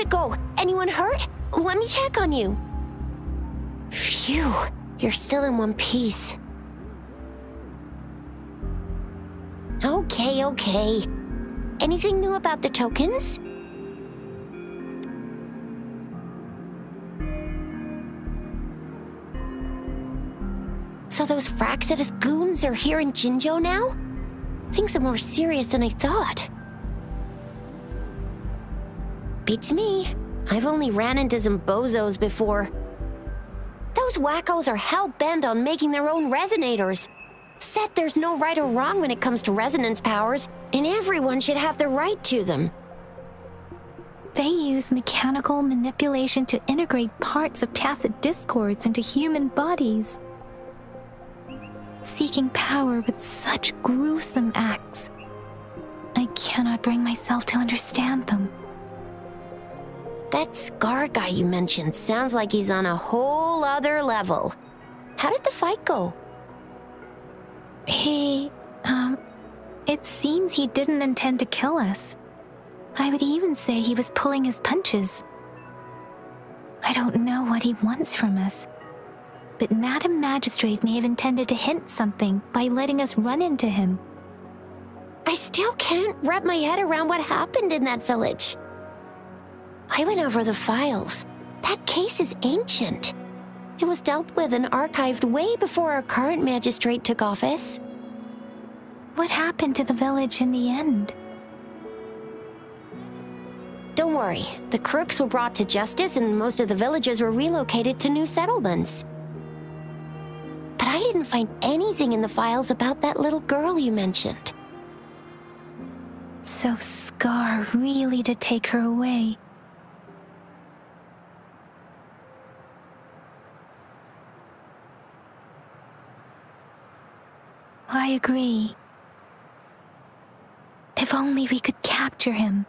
it go? Anyone hurt? Let me check on you. Phew, you're still in one piece. Okay. Anything new about the tokens? So those Fraxidus goons are here in Jinzhou now? Things are more serious than I thought. Beats me. I've only ran into some bozos before. Those wackos are hell-bent on making their own resonators. Said there's no right or wrong when it comes to resonance powers, and everyone should have the right to them. They use mechanical manipulation to integrate parts of tacit discords into human bodies. Seeking power with such gruesome acts. I cannot bring myself to understand them. That Scar guy you mentioned sounds like he's on a whole other level. How did the fight go? It seems he didn't intend to kill us. I would even say he was pulling his punches. I don't know what he wants from us, but Madam Magistrate may have intended to hint something by letting us run into him. I still can't wrap my head around what happened in that village. I went over the files. That case is ancient. It was dealt with and archived way before our current magistrate took office. What happened to the village in the end? Don't worry. The crooks were brought to justice and most of the villagers were relocated to new settlements. But I didn't find anything in the files about that little girl you mentioned. So Scar really did take her away. I agree. If only we could capture him.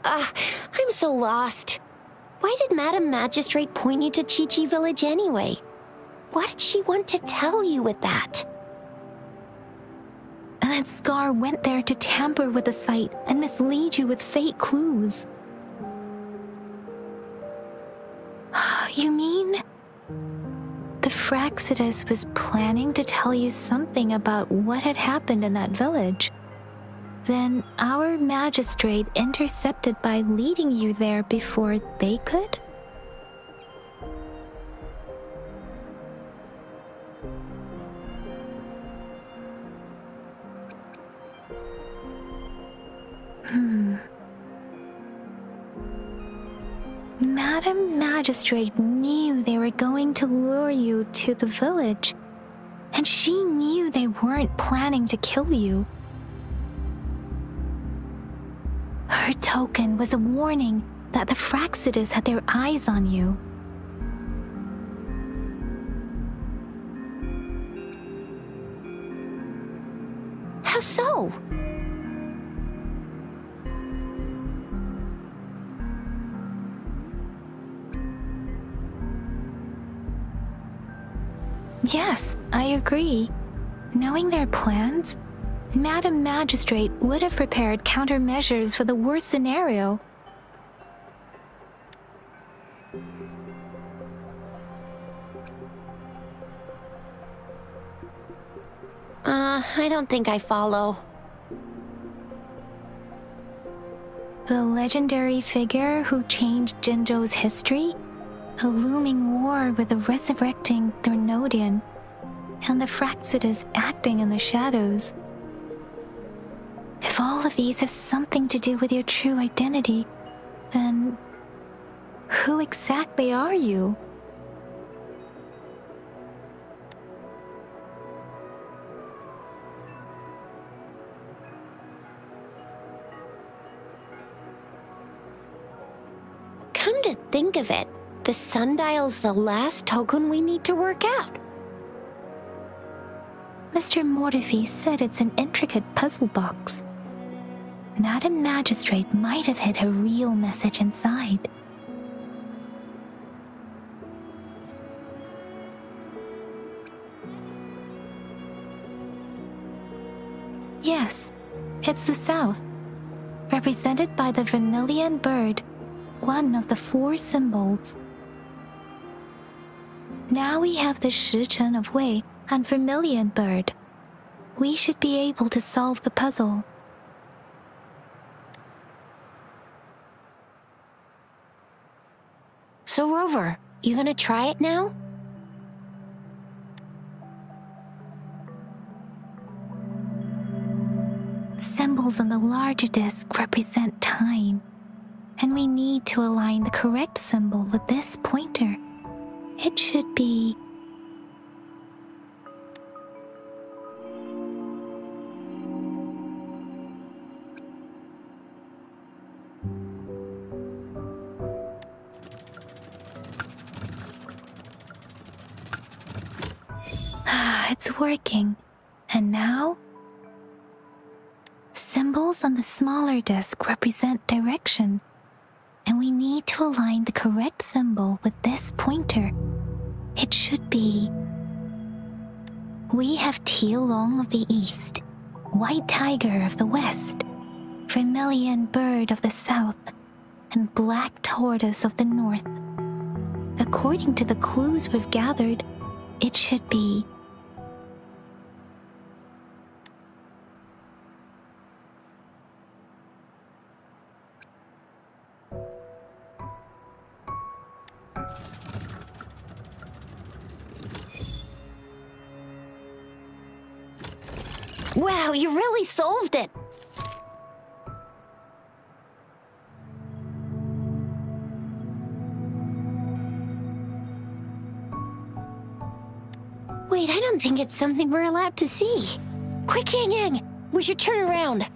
I'm so lost. Why did Madam Magistrate point you to Chi-Chi Village anyway? What did she want to tell you with that? And that Scar went there to tamper with the site and mislead you with fake clues. You mean... the Fraxidus was planning to tell you something about what had happened in that village? Then our magistrate intercepted by leading you there before they could? Madam Magistrate knew they were going to lure you to the village, and she knew they weren't planning to kill you. Her token was a warning that the Fraxidus had their eyes on you. How so? Yes, I agree. Knowing their plans, Madam Magistrate would have prepared countermeasures for the worst scenario. I don't think I follow. The legendary figure who changed Jinzhou's history? A looming war with the resurrecting Thernodian, and the Fraxidus acting in the shadows. If all of these have something to do with your true identity, then who exactly are you? Come to think of it, the sundial's the last token we need to work out. Mr. Mortefi said it's an intricate puzzle box. Madam Magistrate might have hid a real message inside. Yes, it's the south. represented by the vermilion bird, one of the 4 symbols. Now we have the Shichen of Wei and vermilion bird. We should be able to solve the puzzle. So Rover, you gonna try it now? Symbols on the larger disc represent time, and we need to align the correct symbol with this pointer. It should be... it's working. And now? Symbols on the smaller disc represent direction, and we need to align the correct symbol with this pointer. It should be... We have Tielong of the east, white tiger of the west, vermilion bird of the south, and black tortoise of the north. According to the clues we've gathered, it should be... Wow, you really solved it! Wait, I don't think it's something we're allowed to see. Quick, Yang Yang! We should turn around.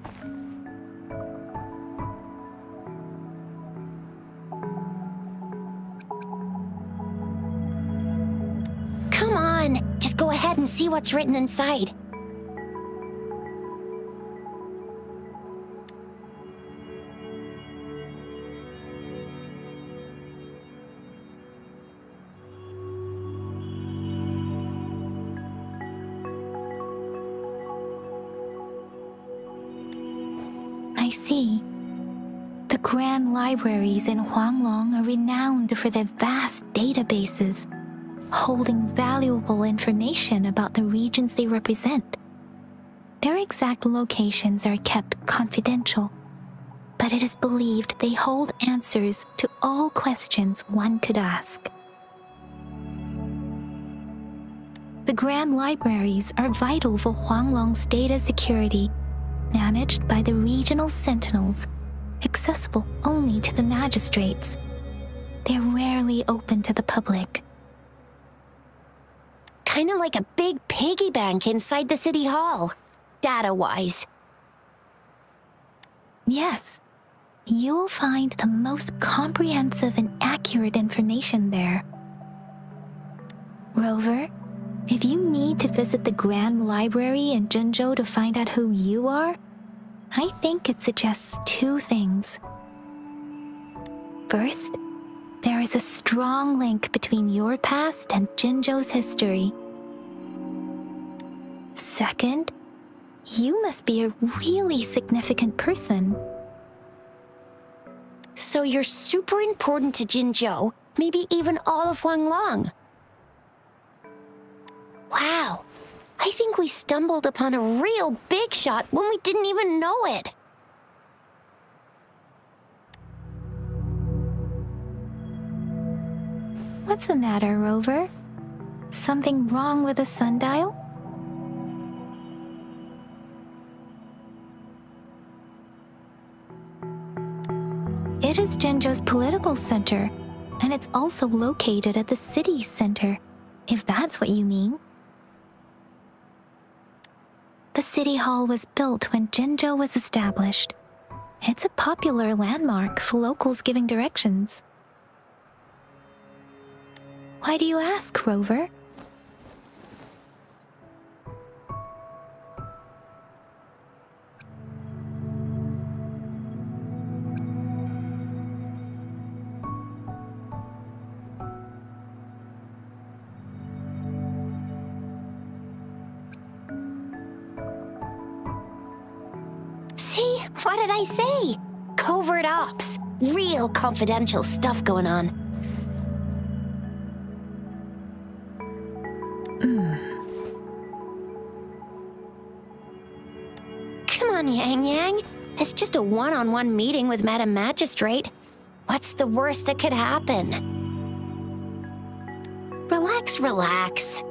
Come on, just go ahead and see what's written inside. I see. The grand libraries in Huanglong are renowned for their vast databases, holding valuable information about the regions they represent. Their exact locations are kept confidential, but it is believed they hold answers to all questions one could ask. The grand libraries are vital for Huanglong's data security, managed by the regional sentinels, accessible only to the magistrates. They're rarely open to the public. Kinda like a big piggy bank inside the city hall, data-wise. Yes, you'll find the most comprehensive and accurate information there. Rover, if you need to visit the Grand Library in Jinzhou to find out who you are, I think it suggests 2 things. First, there is a strong link between your past and Jinzhou's history. Second, you must be a really significant person. So you're super important to Jinzhou, maybe even all of Huanglong. Wow, I think we stumbled upon a real big shot when we didn't even know it. What's the matter, Rover? Something wrong with the sundial? It is Jinzhou's political center, and it's also located at the city center, if that's what you mean. The city hall was built when Jinzhou was established. It's a popular landmark for locals giving directions. Why do you ask, Rover? See? What did I say? covert ops. Real confidential stuff going on. Come on, Yang Yang. It's just a one-on-one meeting with Madam Magistrate. What's the worst that could happen? Relax, relax.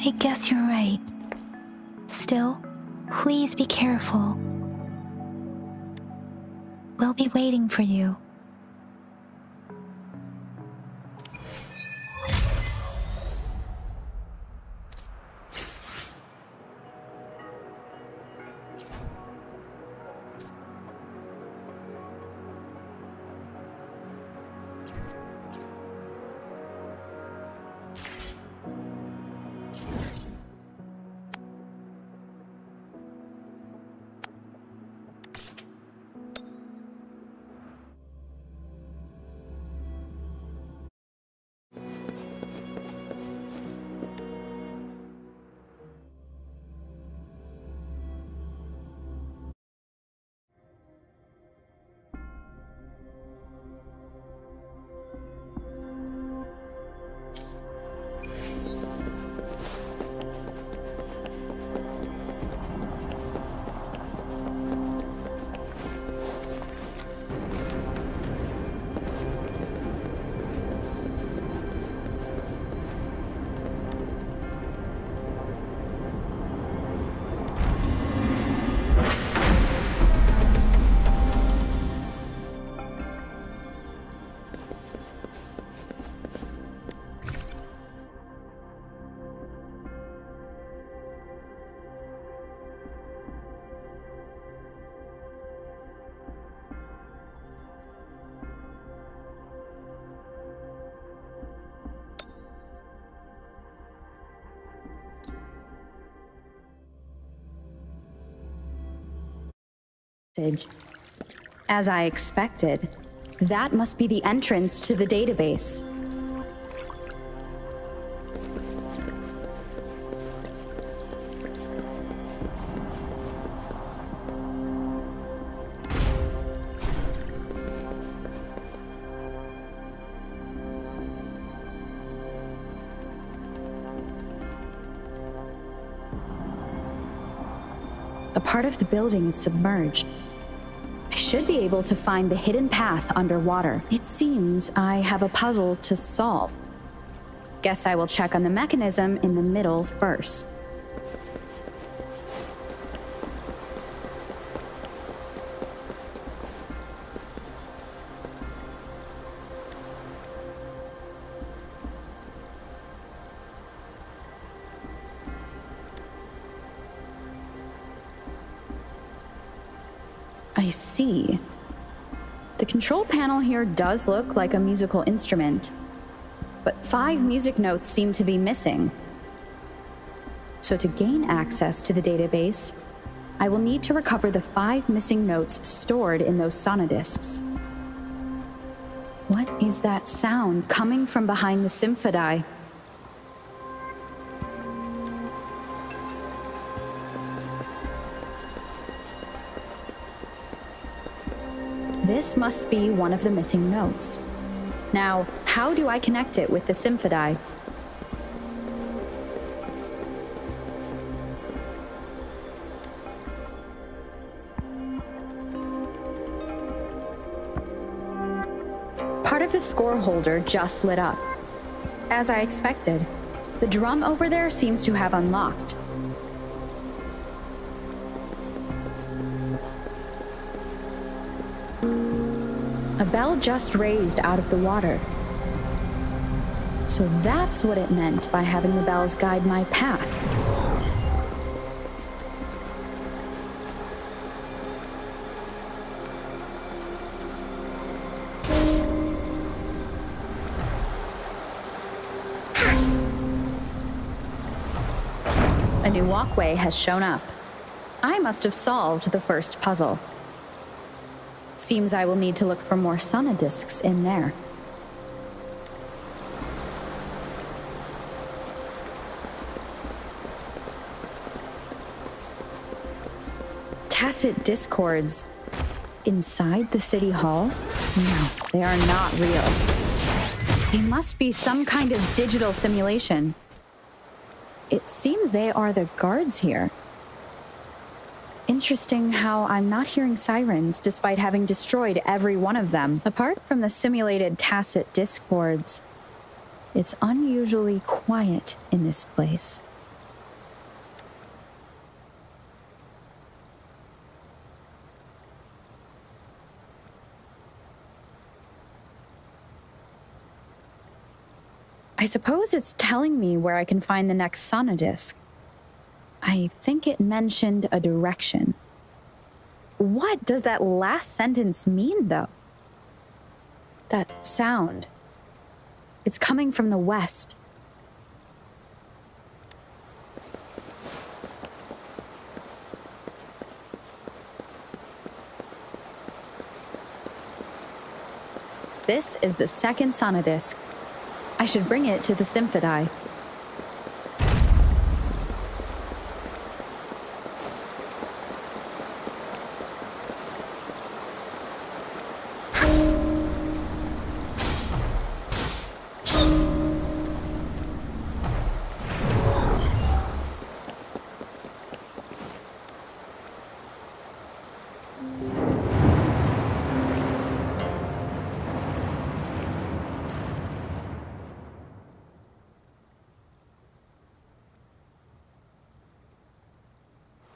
I guess you're right. Still, please be careful. We'll be waiting for you. As I expected, that must be the entrance to the database. A part of the building is submerged. I should be able to find the hidden path underwater. It seems I have a puzzle to solve. Guess I will check on the mechanism in the middle first. I see. The control panel here does look like a musical instrument, but 5 music notes seem to be missing. So to gain access to the database, I will need to recover the 5 missing notes stored in those sonodiscs. What is that sound coming from behind the symphody? This must be one of the missing notes. Now, how do I connect it with the symphody? Part of the score holder just lit up. As I expected, the drum over there seems to have unlocked. A bell just raised out of the water. So that's what it meant by having the bells guide my path. A new walkway has shown up. I must have solved the first puzzle. Seems I will need to look for more sonodiscs in there. tacit discords inside the city hall? No, they are not real. They must be some kind of digital simulation. It seems they are the guards here. Interesting how I'm not hearing sirens despite having destroyed every one of them. Apart from the simulated tacit discords, it's unusually quiet in this place. I suppose it's telling me where I can find the next sonodisc. I think it mentioned a direction. What does that last sentence mean, though? That sound. It's coming from the west. This is the second sonodisc. I should bring it to the Symphodi.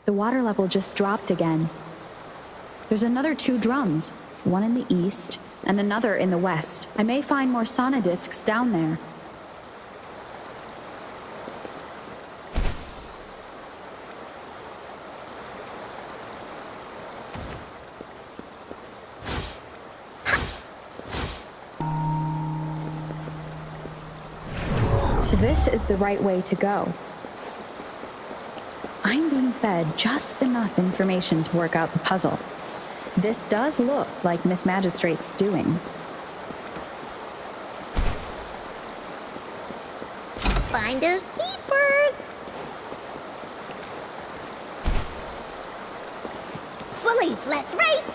The water level just dropped again. There's another 2 drums, one in the east and another in the west. I may find more sonodiscs down there. So this is the right way to go. I'm being fed just enough information to work out the puzzle. This does look like Miss Magistrate's doing. Finders keepers! Woolies, let's race!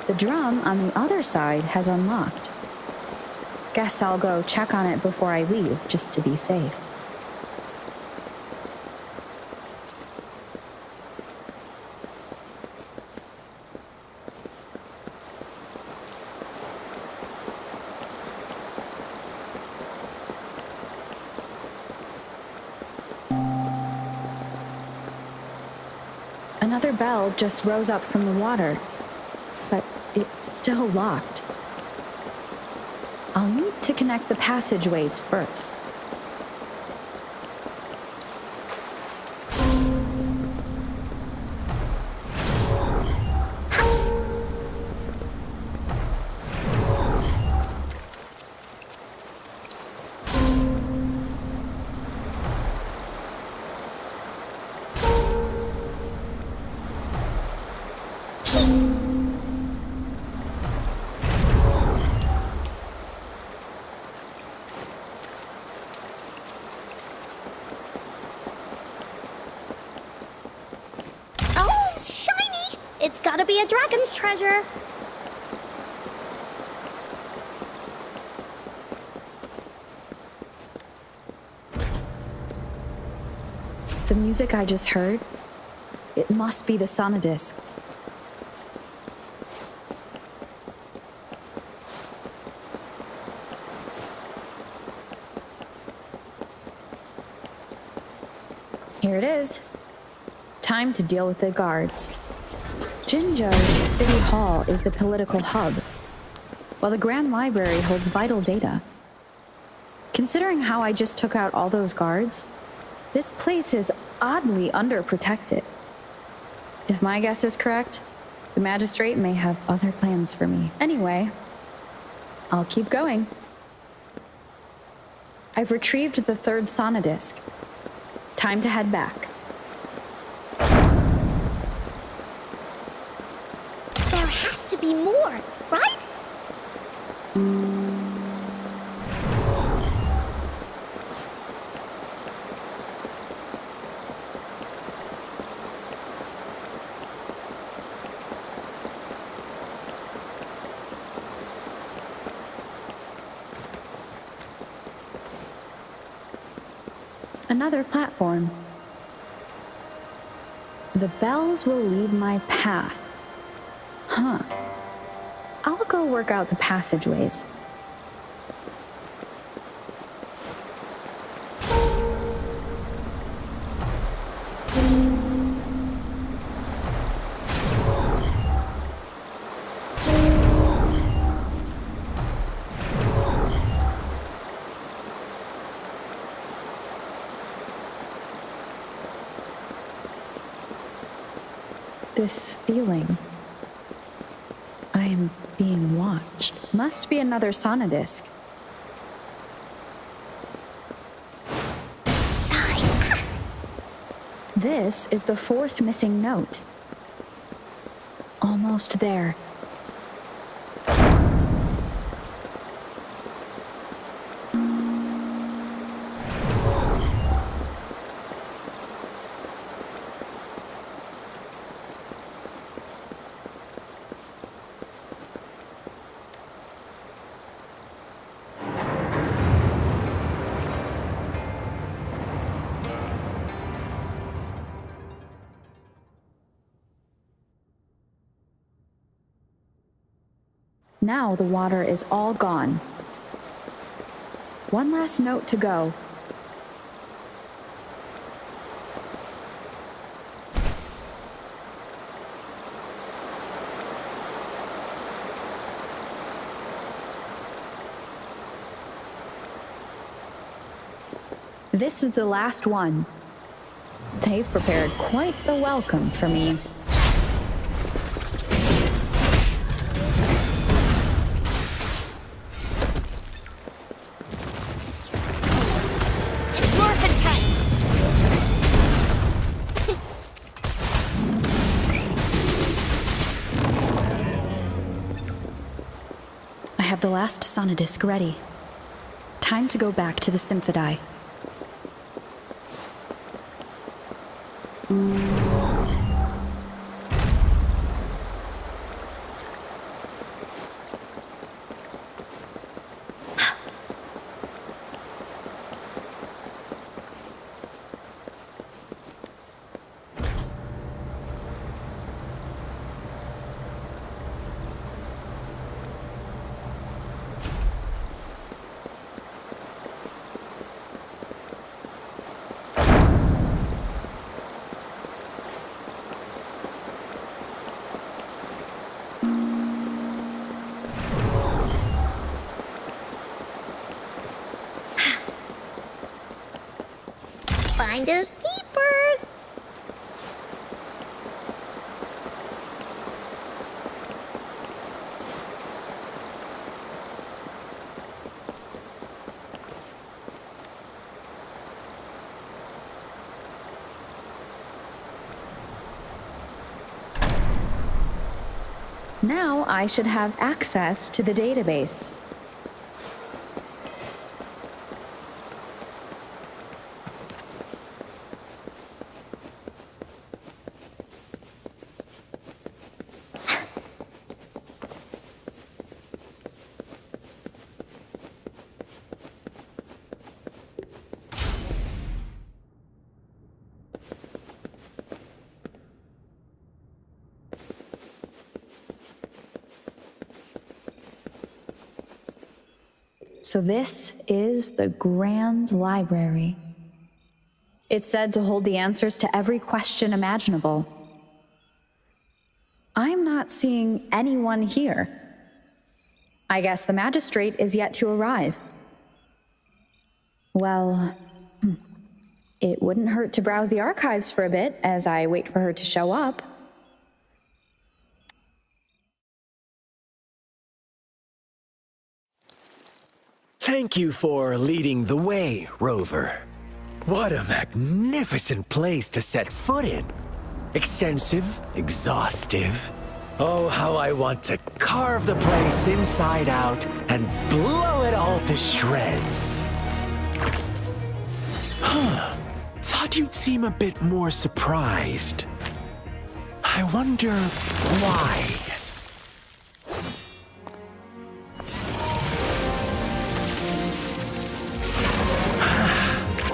The drum on the other side has unlocked. Guess I'll go check on it before I leave, just to be safe. Another bell just rose up from the water, but it's still locked. I'll need to connect the passageways first. It's gotta be a dragon's treasure. The music I just heard, it must be the sonodisc. Here it is. Time to deal with the guards. Jinzhou's City Hall is the political hub, while the Grand Library holds vital data. Considering how I just took out all those guards, this place is oddly underprotected. If my guess is correct, The magistrate may have other plans for me. Anyway, I'll keep going. I've retrieved the third sonodisc. Time to head back. There has to be more, right? Another platform. The bells will lead my path. Huh. I'll go work out the passageways. This feeling. I am being watched. Must be another sonodisc. This is the fourth missing note. Almost there. Now the water is all gone. One last note to go. This is the last one. They've prepared quite the welcome for me. The last sonodisc ready. Time to go back to the Symphodi. Finders keepers. Now I should have access to the database. So this is the Grand Library. It's said to hold the answers to every question imaginable. I'm not seeing anyone here. I guess the magistrate is yet to arrive. Well, it wouldn't hurt to browse the archives for a bit as I wait for her to show up. Thank you for leading the way, Rover. What a magnificent place to set foot in. Extensive, exhaustive. Oh, how I want to carve the place inside out and blow it all to shreds. Thought you'd seem a bit more surprised. I wonder why.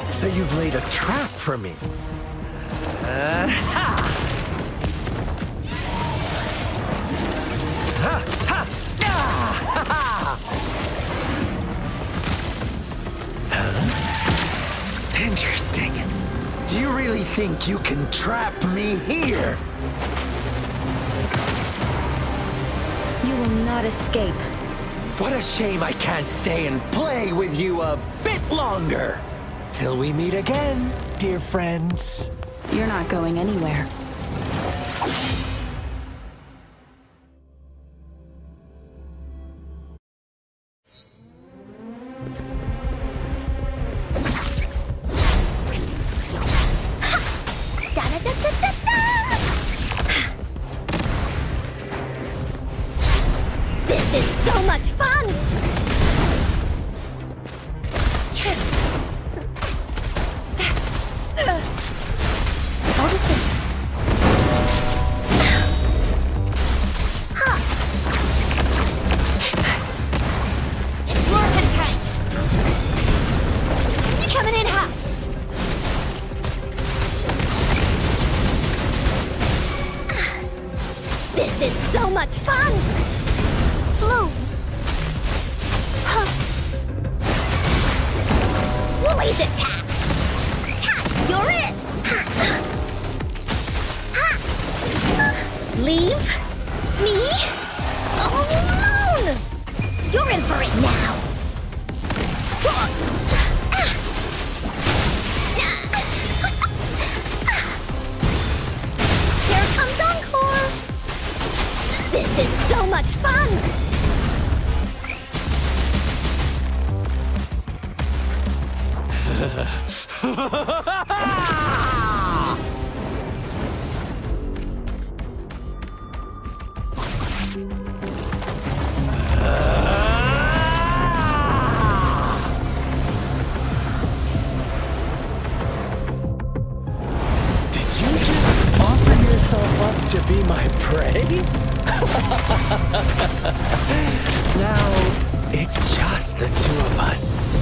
So you've laid a trap for me. Interesting. Do you really think you can trap me here? You will not escape. What a shame I can't stay and play with you a bit longer. Till we meet again, dear friends. You're not going anywhere. This is so much fun! It's morphin' time! Coming in hot! This is so much fun! Blue! Blaze attack! You're it! Leave me alone! You're in for it now! Here comes Encore! This is so much fun! Did you just offer yourself up to be my prey? Now, it's just the two of us.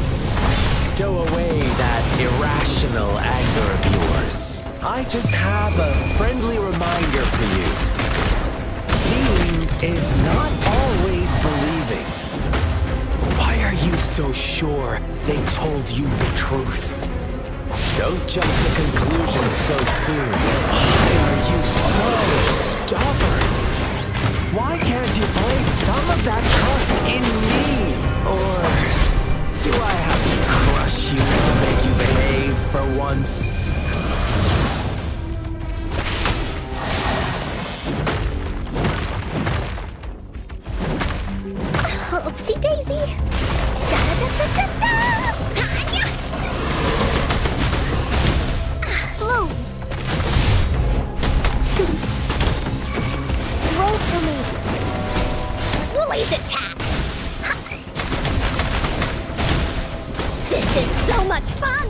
Stow away that irrational anger of yours. I just have a friendly reminder for you. Seeing is not always believing. Why are you so sure they told you the truth? Don't jump to conclusions so soon. Why are you so stubborn? Why can't you place some of that trust in me? Or do I have to crush you to make you behave for once? Oopsie daisy! Blue! Roll for me! Blaze attack! This is so much fun!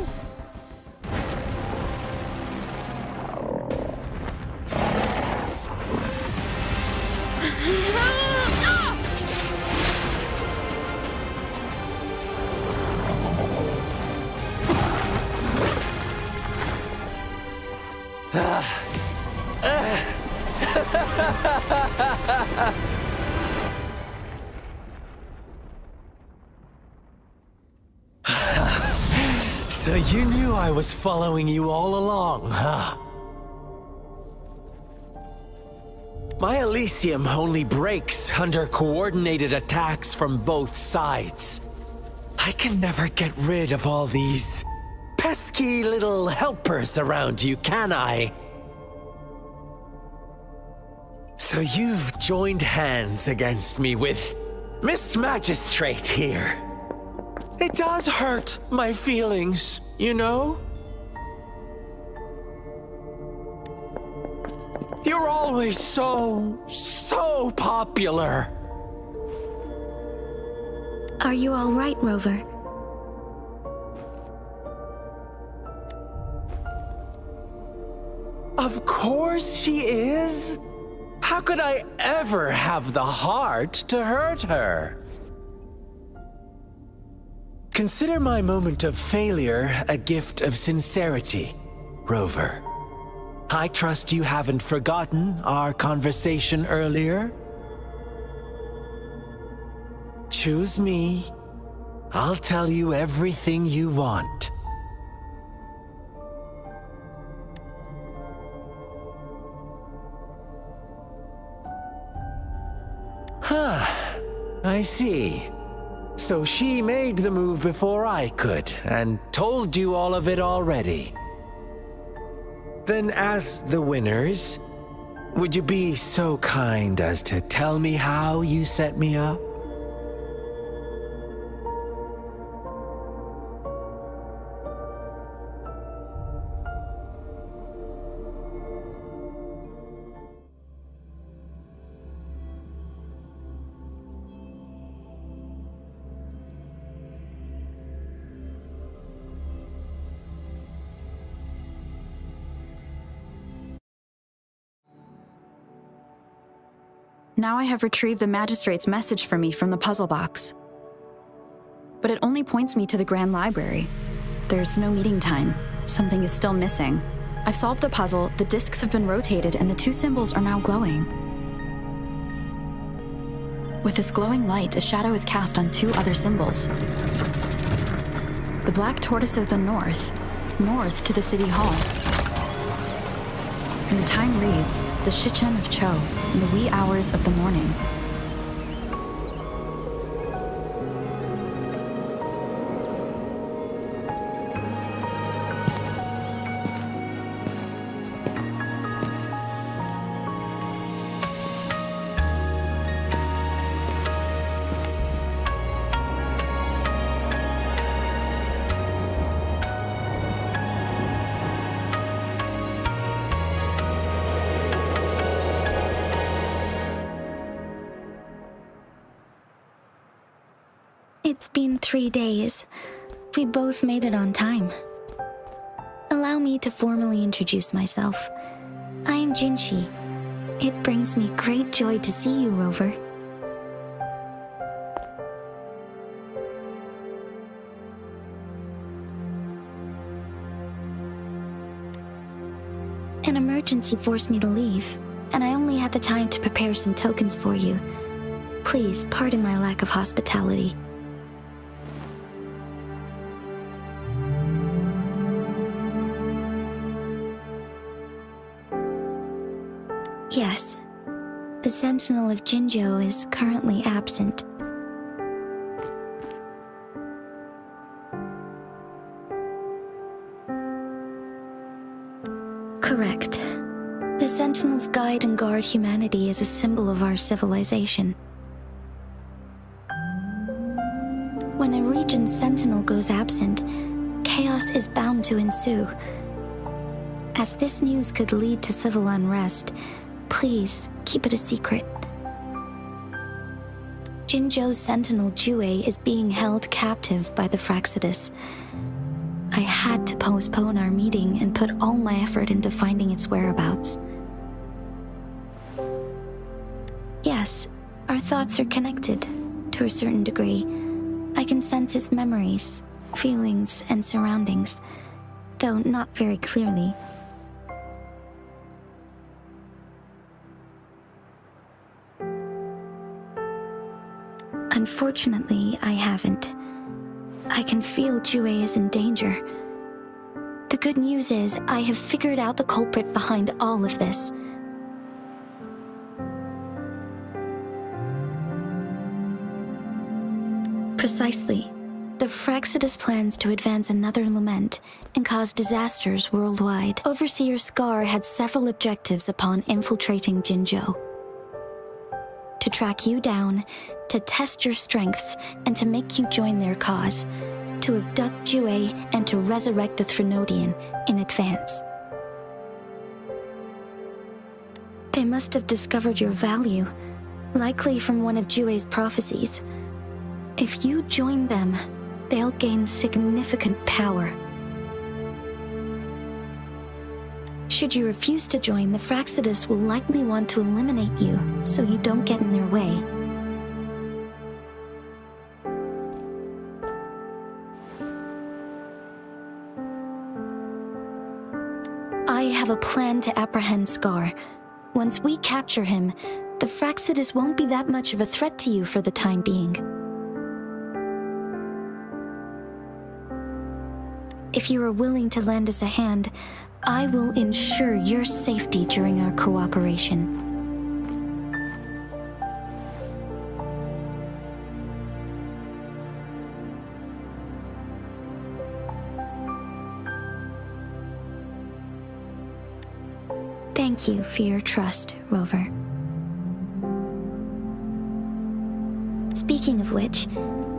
So you knew I was following you all along, huh? My Elysium only breaks under coordinated attacks from both sides. I can never get rid of all these pesky little helpers around you, can I? So you've joined hands against me with Miss Magistrate here. It does hurt my feelings, you know? You're always so popular. Are you all right, Rover? Of course she is. How could I ever have the heart to hurt her? Consider my moment of failure a gift of sincerity, Rover. I trust you haven't forgotten our conversation earlier. Choose me. I'll tell you everything you want. Huh. I see. So she made the move before I could, and told you all of it already. Then as the winners, would you be so kind as to tell me how you set me up? Now I have retrieved the magistrate's message for me from the puzzle box. But it only points me to the Grand Library. There's no meeting time. Something is still missing. I've solved the puzzle, the discs have been rotated, and the two symbols are now glowing. With this glowing light, a shadow is cast on two other symbols. The black tortoise of the north to the city hall. And the time reads, the Shichen of Cho, in the wee hours of the morning. It's been 3 days. We both made it on time. Allow me to formally introduce myself. I am Jinshi. It brings me great joy to see you, Rover. An emergency forced me to leave, and I only had the time to prepare some tokens for you. Please pardon my lack of hospitality. Yes, the Sentinel of Jinzhou is currently absent. Correct. The Sentinels guide and guard humanity as a symbol of our civilization. When a region's Sentinel goes absent, chaos is bound to ensue. As this news could lead to civil unrest, please keep it a secret. Jinzhou's Sentinel Jue is being held captive by the Fraxidus. I had to postpone our meeting and put all my effort into finding its whereabouts. Yes, our thoughts are connected, to a certain degree. I can sense his memories, feelings, and surroundings, though not very clearly. Unfortunately, I haven't. I can feel Jue is in danger. The good news is, I have figured out the culprit behind all of this. Precisely. The Fraxidus plans to advance another lament and cause disasters worldwide. Overseer Scar had several objectives upon infiltrating Jinzhou. to track you down, to test your strengths, and to make you join their cause, to abduct Jue and to resurrect the Threnodian in advance. They must have discovered your value, likely from one of Jue's prophecies. If you join them, they'll gain significant power. Should you refuse to join, the Fractsidus will likely want to eliminate you, so you don't get in their way. I have a plan to apprehend Scar. Once we capture him, the Fractsidus won't be that much of a threat to you for the time being. If you are willing to lend us a hand, I will ensure your safety during our cooperation. Thank you for your trust, Rover. Speaking of which,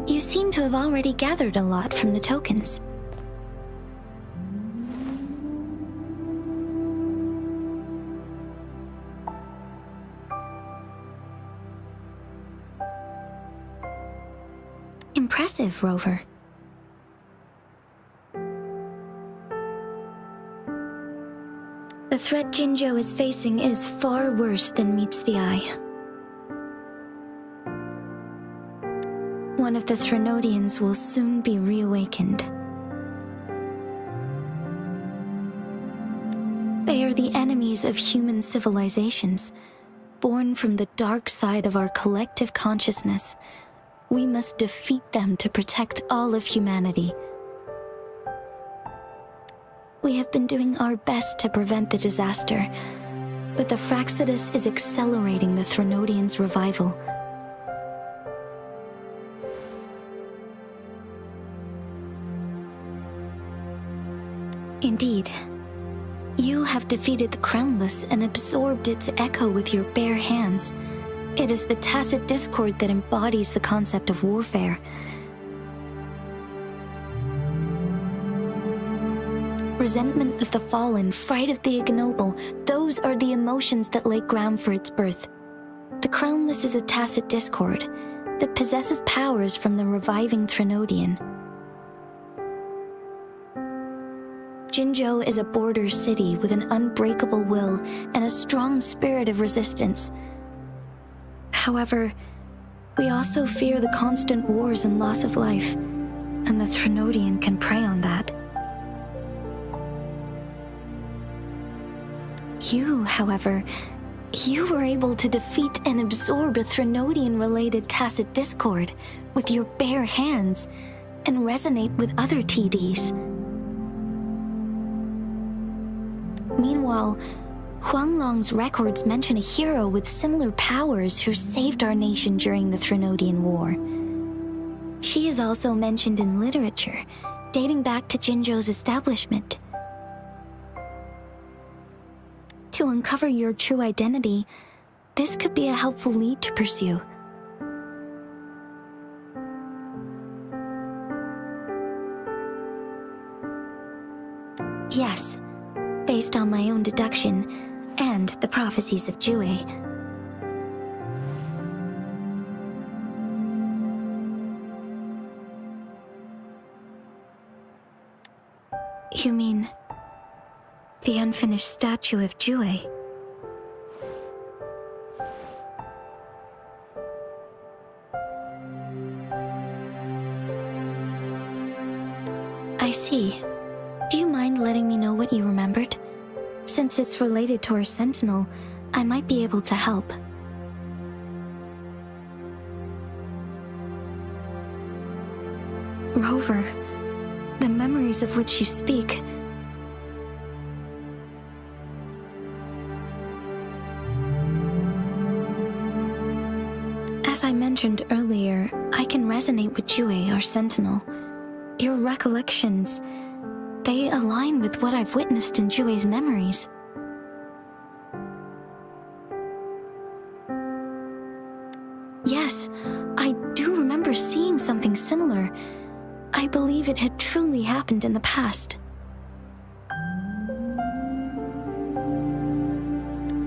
you seem to have already gathered a lot from the tokens. Impressive, Rover. The threat Jinzhou is facing is far worse than meets the eye. One of the Threnodians will soon be reawakened. They are the enemies of human civilizations, born from the dark side of our collective consciousness. We must defeat them to protect all of humanity. We have been doing our best to prevent the disaster, but the Fractsidus is accelerating the Threnodians' revival. Indeed, you have defeated the Crownless and absorbed its echo with your bare hands. It is the tacit discord that embodies the concept of warfare. Resentment of the fallen, fright of the ignoble, those are the emotions that lay ground for its birth. The Crownless is a tacit discord that possesses powers from the reviving Threnodian. Jinzhou is a border city with an unbreakable will and a strong spirit of resistance. However, we also fear the constant wars and loss of life, and the Threnodian can prey on that. You, however, you were able to defeat and absorb a Threnodian-related tacit discord with your bare hands and resonate with other TDs. Meanwhile, Huanglong's records mention a hero with similar powers who saved our nation during the Threnodian War. She is also mentioned in literature, dating back to Jinzhou's establishment. To uncover your true identity, this could be a helpful lead to pursue. Yes, based on my own deduction and the prophecies of Jue. You mean the unfinished statue of Jue? I see. Do you mind letting me know what you remembered? Since it's related to our sentinel, I might be able to help. Rover, the memories of which you speak. As I mentioned earlier, I can resonate with Jue, our sentinel. Your recollections, they align with what I've witnessed in Jue's memories. seeing something similar. I believe it had truly happened in the past.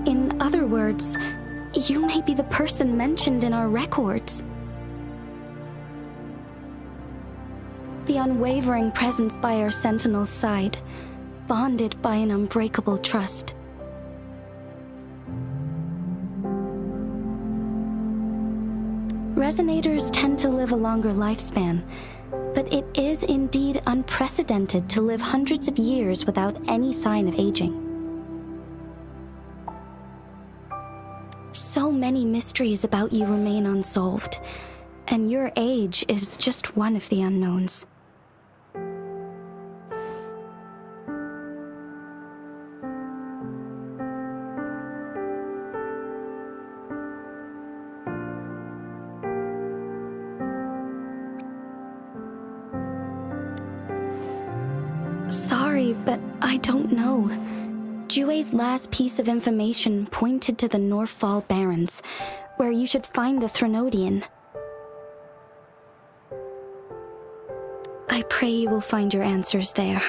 In other words, you may be the person mentioned in our records. The unwavering presence by our sentinel's side, bonded by an unbreakable trust. Resonators tend to live a longer lifespan, but it is indeed unprecedented to live hundreds of years without any sign of aging. So many mysteries about you remain unsolved, and your age is just one of the unknowns. Sorry, but I don't know. Jue's last piece of information pointed to the Northfall Barrens, where you should find the Threnodian. I pray you will find your answers there.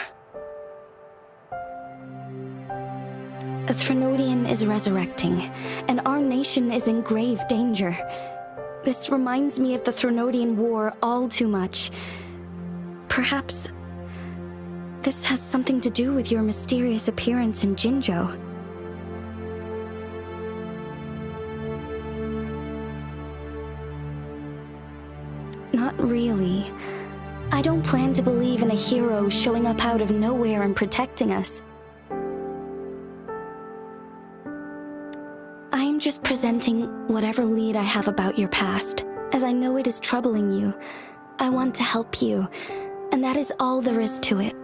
A Threnodian is resurrecting, and our nation is in grave danger. This reminds me of the Threnodian War all too much. Perhaps this has something to do with your mysterious appearance in Jinzhou. Not really. I don't plan to believe in a hero showing up out of nowhere and protecting us. I am just presenting whatever lead I have about your past, as I know it is troubling you. I want to help you, and that is all there is to it.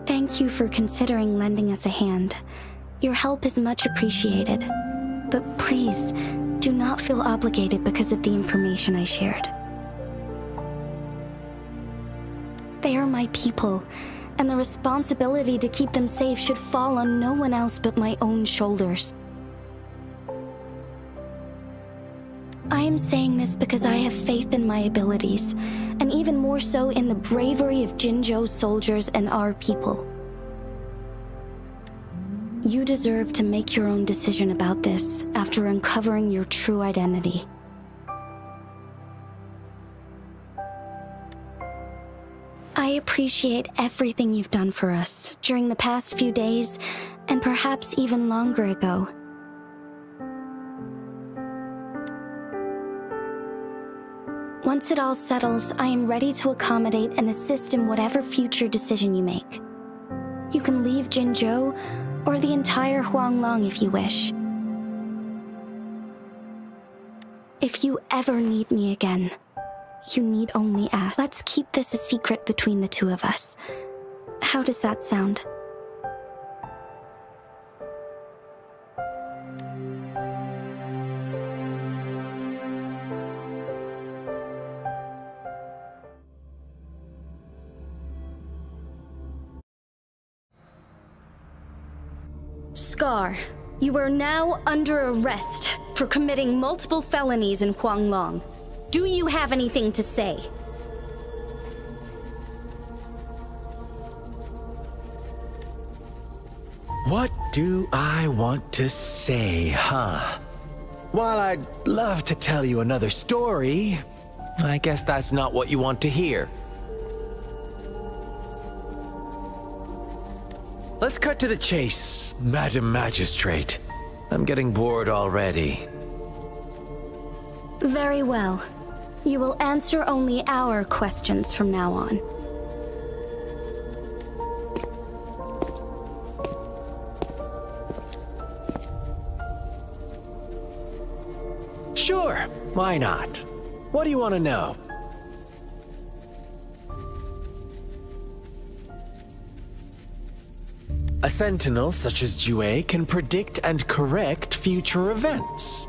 Thank you for considering lending us a hand. Your help is much appreciated. But please, do not feel obligated because of the information I shared. They are my people, and the responsibility to keep them safe should fall on no one else but my own shoulders. I am saying this because I have faith in my abilities, and even more so in the bravery of Jinzhou's soldiers and our people. You deserve to make your own decision about this after uncovering your true identity. I appreciate everything you've done for us during the past few days, and perhaps even longer ago. Once it all settles, I am ready to accommodate and assist in whatever future decision you make. You can leave Jinzhou, or the entire Huanglong if you wish. If you ever need me again, you need only ask. Let's keep this a secret between the two of us. How does that sound? Scar, you are now under arrest for committing multiple felonies in Huanglong. Do you have anything to say? What do I want to say, huh? While I'd love to tell you another story, I guess that's not what you want to hear. Let's cut to the chase, Madam Magistrate. I'm getting bored already. Very well. You will answer only our questions from now on. Sure, why not? What do you want to know? A sentinel such as Jue can predict and correct future events.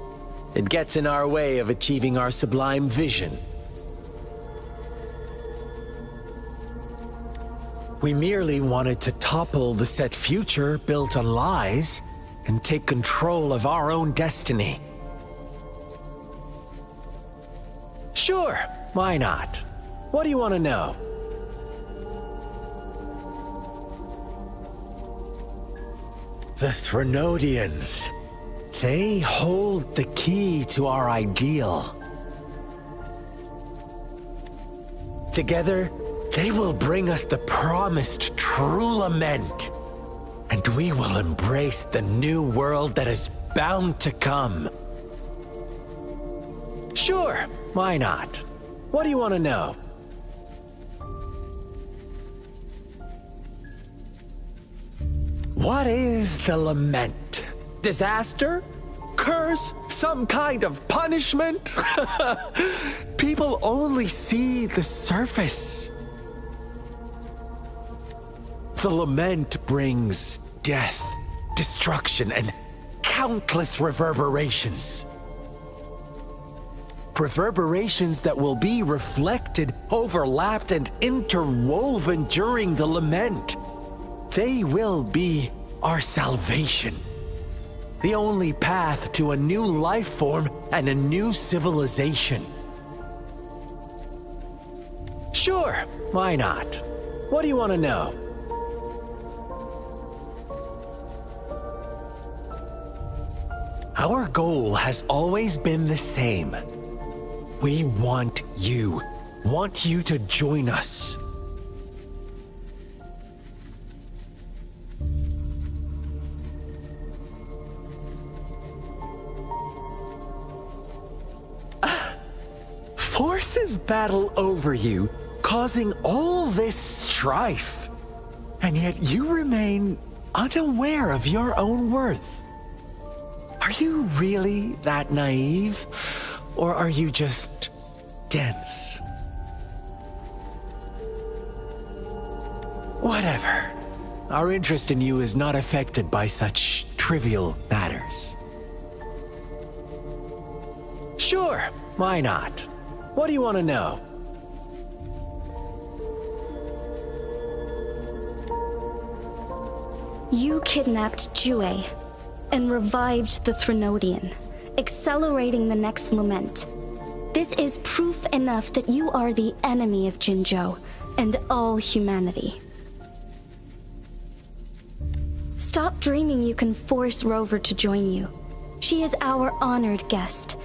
It gets in our way of achieving our sublime vision. We merely wanted to topple the set future built on lies and take control of our own destiny. Sure, why not? What do you want to know? The Threnodians. They hold the key to our ideal. Together, they will bring us the promised true lament. And we will embrace the new world that is bound to come. Sure, why not? What do you want to know? What is the lament? Disaster? Curse? Some kind of punishment? People only see the surface. The lament brings death, destruction, and countless reverberations. Reverberations that will be reflected, overlapped, and interwoven during the lament. They will be our salvation. The only path to a new life form and a new civilization. Sure, why not? What do you want to know? Our goal has always been the same. We want you to join us. Forces battle over you, causing all this strife. And yet you remain unaware of your own worth. Are you really that naive? Or are you just dense? Whatever. Our interest in you is not affected by such trivial matters. Sure, why not? What do you want to know? You kidnapped Jue and revived the Threnodian, accelerating the next lament. This is proof enough that you are the enemy of Jinzhou and all humanity. Stop dreaming you can force Rover to join you. She is our honored guest,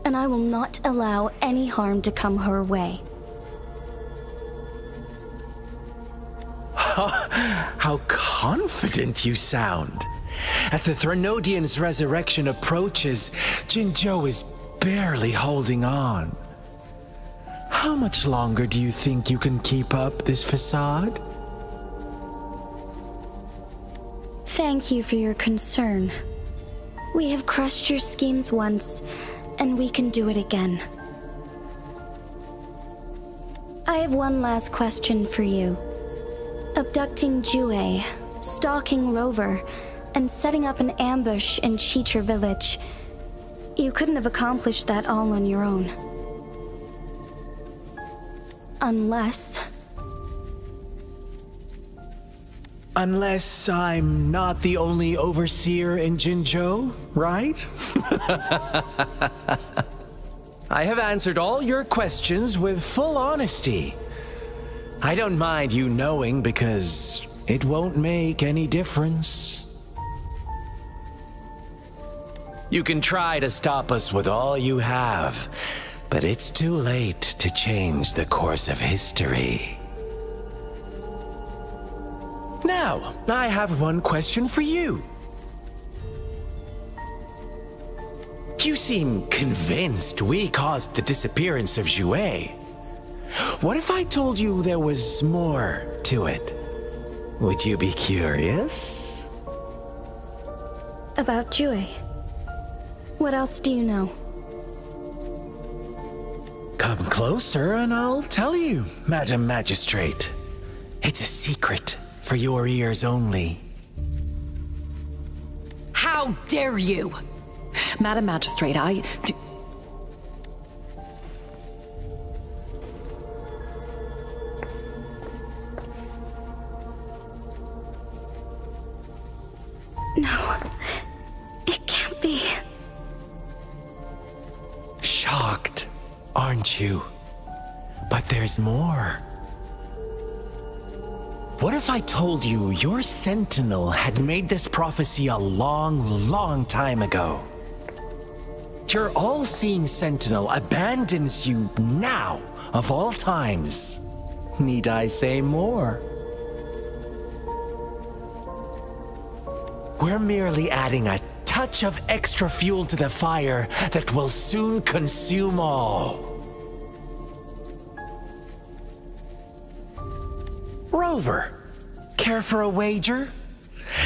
and I will not allow any harm to come her way. How confident you sound. As the Threnodian's resurrection approaches, Jinzhou is barely holding on. How much longer do you think you can keep up this facade? Thank you for your concern. We have crushed your schemes once, and we can do it again. I have one last question for you. Abducting Jue, stalking Rover, and setting up an ambush in Cheecher village. You couldn't have accomplished that all on your own. Unless I'm not the only overseer in Jinzhou, right? I have answered all your questions with full honesty. I don't mind you knowing because it won't make any difference. You can try to stop us with all you have, but it's too late to change the course of history. Now, I have one question for you. You seem convinced we caused the disappearance of Jue. What if I told you there was more to it? Would you be curious? About Jue. What else do you know? Come closer and I'll tell you, Madam Magistrate. It's a secret for your ears only. How dare you! Madam Magistrate, I do... No, it can't be. Shocked. aren't you? But there's more. What if I told you your sentinel had made this prophecy a long, long time ago? Your all-seeing sentinel abandons you now, of all times. Need I say more? We're merely adding a touch of extra fuel to the fire that will soon consume all. Rover, care for a wager?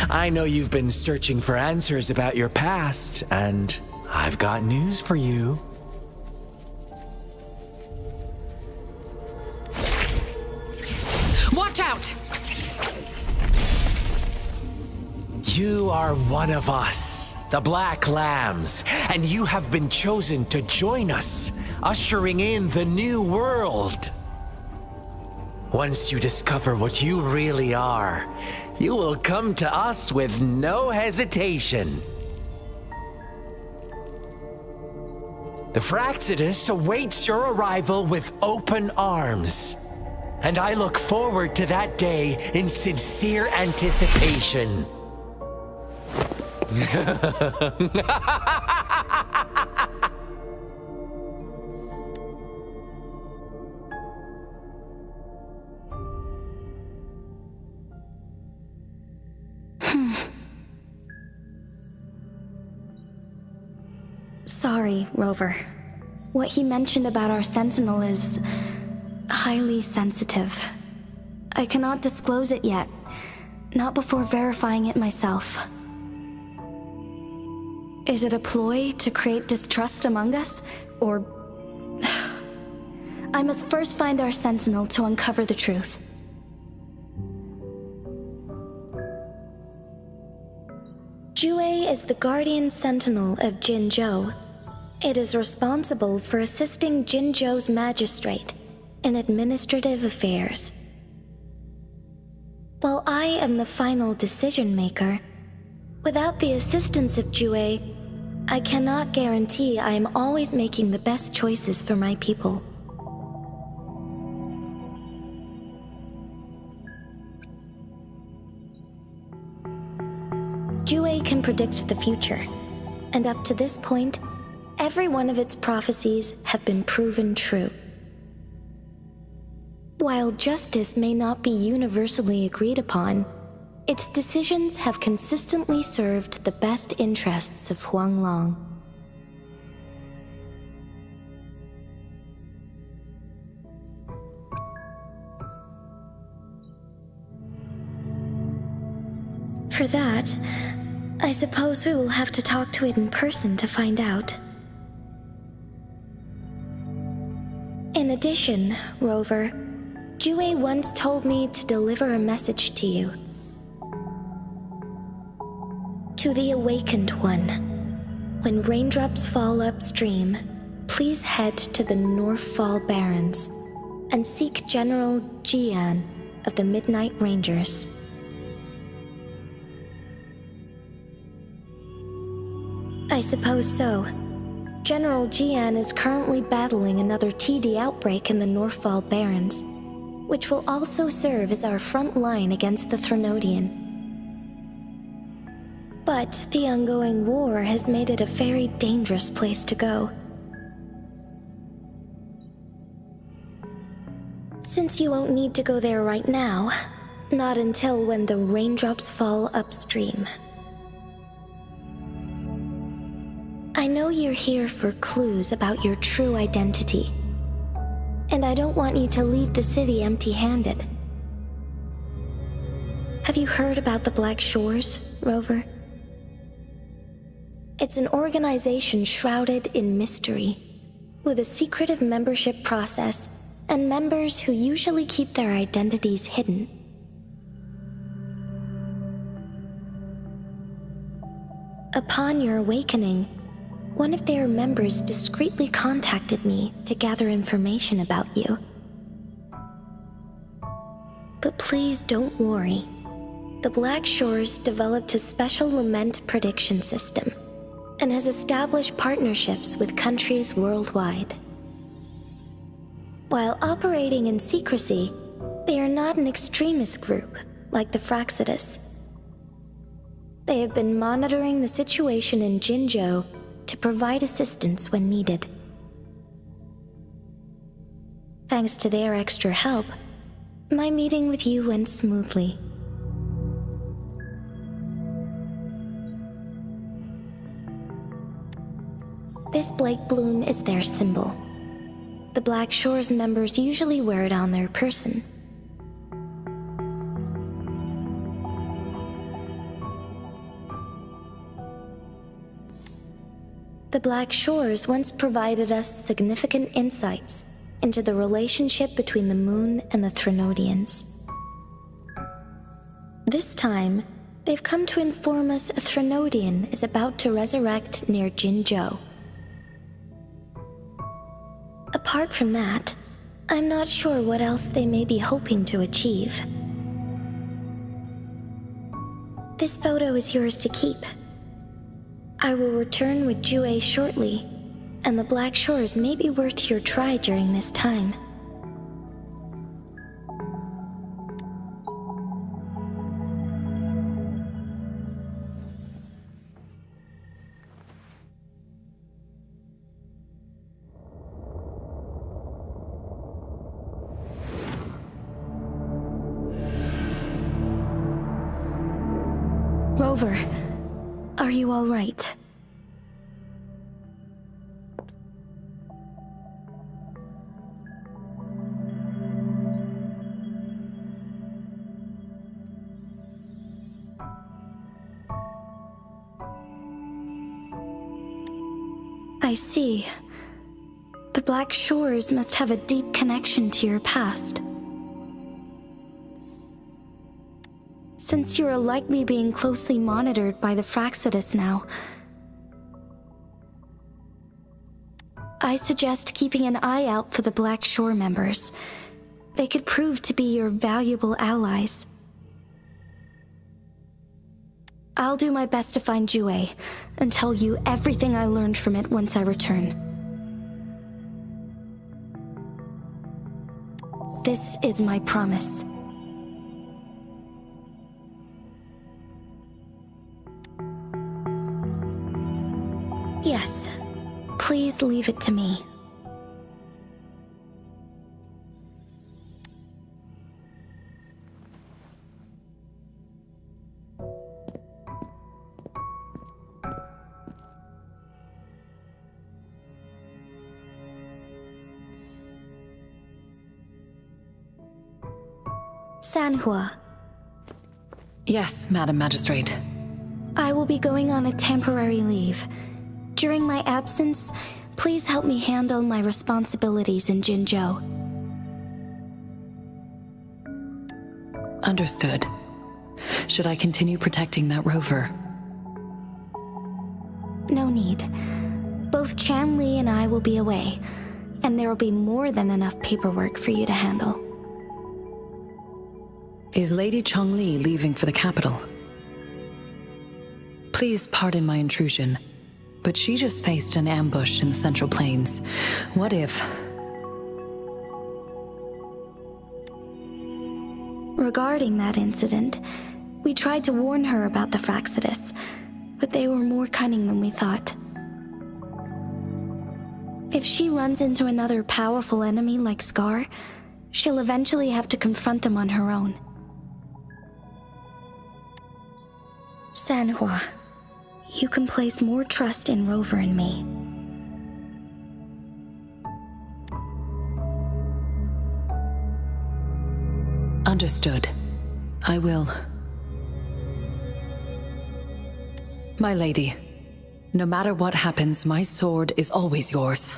I know you've been searching for answers about your past, and I've got news for you. Watch out! You are one of us, the Black Lambs, and you have been chosen to join us, ushering in the new world. Once you discover what you really are, you will come to us with no hesitation. The Fraxidus awaits your arrival with open arms, and I look forward to that day in sincere anticipation. Sorry, Rover. What he mentioned about our sentinel is highly sensitive. I cannot disclose it yet, not before verifying it myself. Is it a ploy to create distrust among us, or... I must first find our sentinel to uncover the truth. Jue is the guardian sentinel of Jinzhou. It is responsible for assisting Jinzhou's magistrate in administrative affairs. While I am the final decision maker, without the assistance of Jue, I cannot guarantee I am always making the best choices for my people. Jue can predict the future, and up to this point, every one of its prophecies have been proven true. While justice may not be universally agreed upon, its decisions have consistently served the best interests of Huanglong. For that, I suppose we will have to talk to it in person to find out. In addition, Rover, Jue once told me to deliver a message to you. To the Awakened One, when raindrops fall upstream, please head to the Northfall Barrens and seek General Jian of the Midnight Rangers. I suppose so. General Jian is currently battling another TD outbreak in the Northfall Barrens, which will also serve as our front line against the Threnodian. But the ongoing war has made it a very dangerous place to go. Since you won't need to go there right now, not until when the raindrops fall upstream. I know you're here for clues about your true identity, and I don't want you to leave the city empty-handed. Have you heard about the Black Shores, Rover? It's an organization shrouded in mystery, with a secretive membership process and members who usually keep their identities hidden. Upon your awakening, one of their members discreetly contacted me to gather information about you. But please don't worry. The Black Shores developed a special lament prediction system and has established partnerships with countries worldwide. While operating in secrecy, they are not an extremist group like the Fractsidus. They have been monitoring the situation in Jinzhou to provide assistance when needed. Thanks to their extra help, my meeting with you went smoothly. This Blake Bloom is their symbol. The Black Shores members usually wear it on their person. The Black Shores once provided us significant insights into the relationship between the moon and the Threnodians. This time, they've come to inform us a Threnodian is about to resurrect near Jinzhou. Apart from that, I'm not sure what else they may be hoping to achieve. This photo is yours to keep. I will return with Jue shortly, and the Black Shores may be worth your try during this time. Rover, are you all right? I see. The Black Shores must have a deep connection to your past. Since you are likely being closely monitored by the Fractsidus now, I suggest keeping an eye out for the Black Shore members. They could prove to be your valuable allies. I'll do my best to find Jue and tell you everything I learned from it once I return. This is my promise. Yes, please leave it to me. Sanhua. Yes, Madam Magistrate. I will be going on a temporary leave. During my absence, please help me handle my responsibilities in Jinzhou. Understood. Should I continue protecting that rover? No need. Both Chan Li and I will be away, and there will be more than enough paperwork for you to handle. Is Lady Chongli leaving for the capital? Please pardon my intrusion, but she just faced an ambush in the Central Plains. What if... Regarding that incident, we tried to warn her about the Fractsidus, but they were more cunning than we thought. If she runs into another powerful enemy like Scar, she'll eventually have to confront them on her own. Sanhua, you can place more trust in Rover and me. Understood. I will. My lady, no matter what happens, my sword is always yours.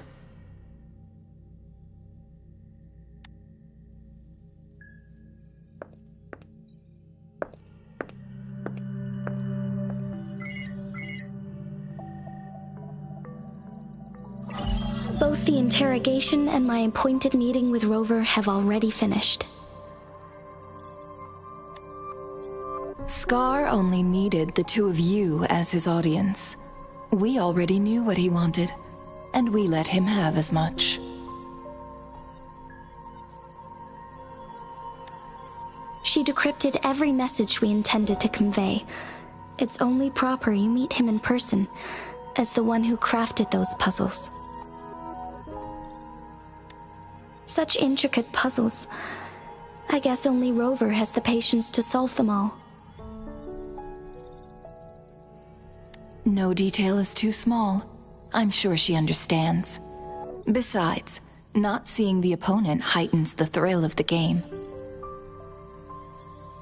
Both the interrogation and my appointed meeting with Rover have already finished. Scar only needed the two of you as his audience. We already knew what he wanted, and we let him have as much. decrypted every message we intended to convey. It's only proper you meet him in person, as the one who crafted those puzzles. Such intricate puzzles. I guess only Rover has the patience to solve them all. No detail is too small. I'm sure she understands. Besides, not seeing the opponent heightens the thrill of the game.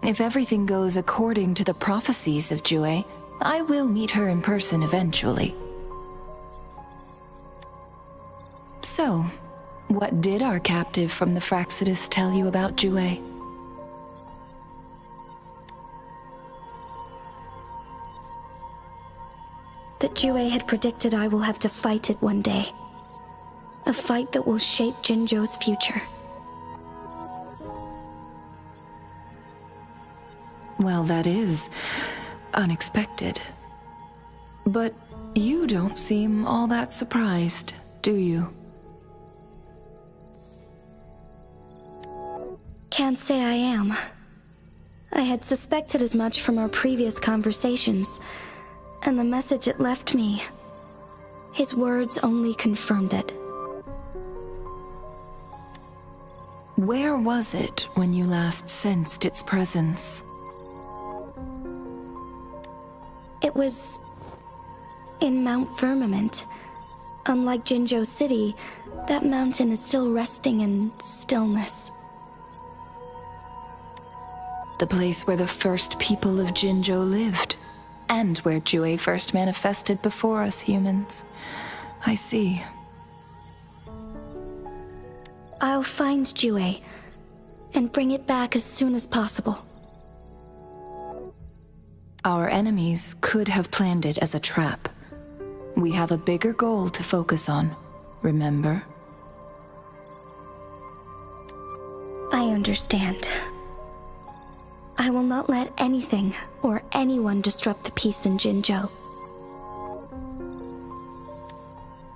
If everything goes according to the prophecies of Jue, I will meet her in person eventually. So, what did our captive from the Fraxidus tell you about Jue? That Jue had predicted I will have to fight it one day. A fight that will shape Jinzhou's future. Well, that is unexpected. But you don't seem all that surprised, do you? Can't say I am. I had suspected as much from our previous conversations, and the message it left me, his words only confirmed it. Where was it when you last sensed its presence? It was in Mount Firmament. Unlike Jinzhou City, that mountain is still resting in stillness. The place where the first people of Jinzhou lived, and where Jue first manifested before us humans. I see. I'll find Jue and bring it back as soon as possible. Our enemies could have planned it as a trap. We have a bigger goal to focus on, remember? I understand. I will not let anything or anyone disrupt the peace in Jinzhou.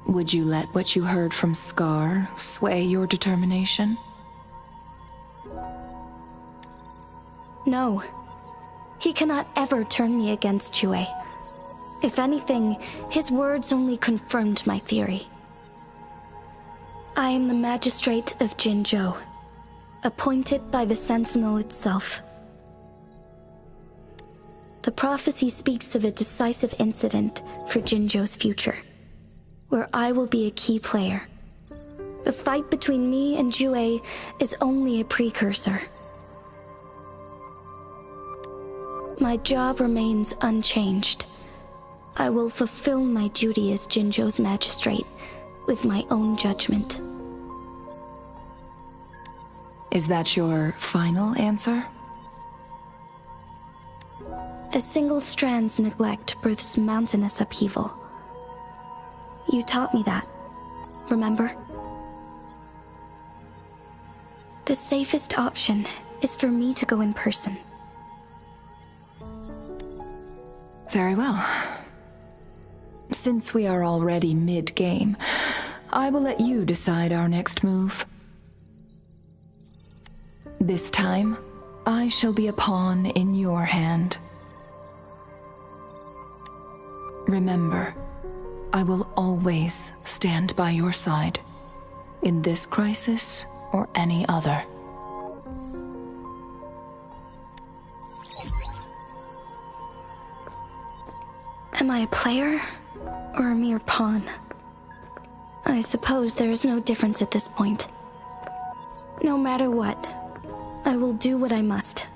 Would you let what you heard from Scar sway your determination? No. He cannot ever turn me against Jue. If anything, his words only confirmed my theory. I am the magistrate of Jinzhou, appointed by the Sentinel itself. The prophecy speaks of a decisive incident for Jinzhou's future, where I will be a key player. The fight between me and Jue is only a precursor. My job remains unchanged. I will fulfill my duty as Jinzhou's magistrate with my own judgment. Is that your final answer? A single strand's neglect births mountainous upheaval. You taught me that, remember? The safest option is for me to go in person. Very well. Since we are already mid-game, I will let you decide our next move. This time, I shall be a pawn in your hand. Remember, I will always stand by your side, in this crisis or any other. Am I a player or a mere pawn? I suppose there is no difference at this point. No matter what, I will do what I must.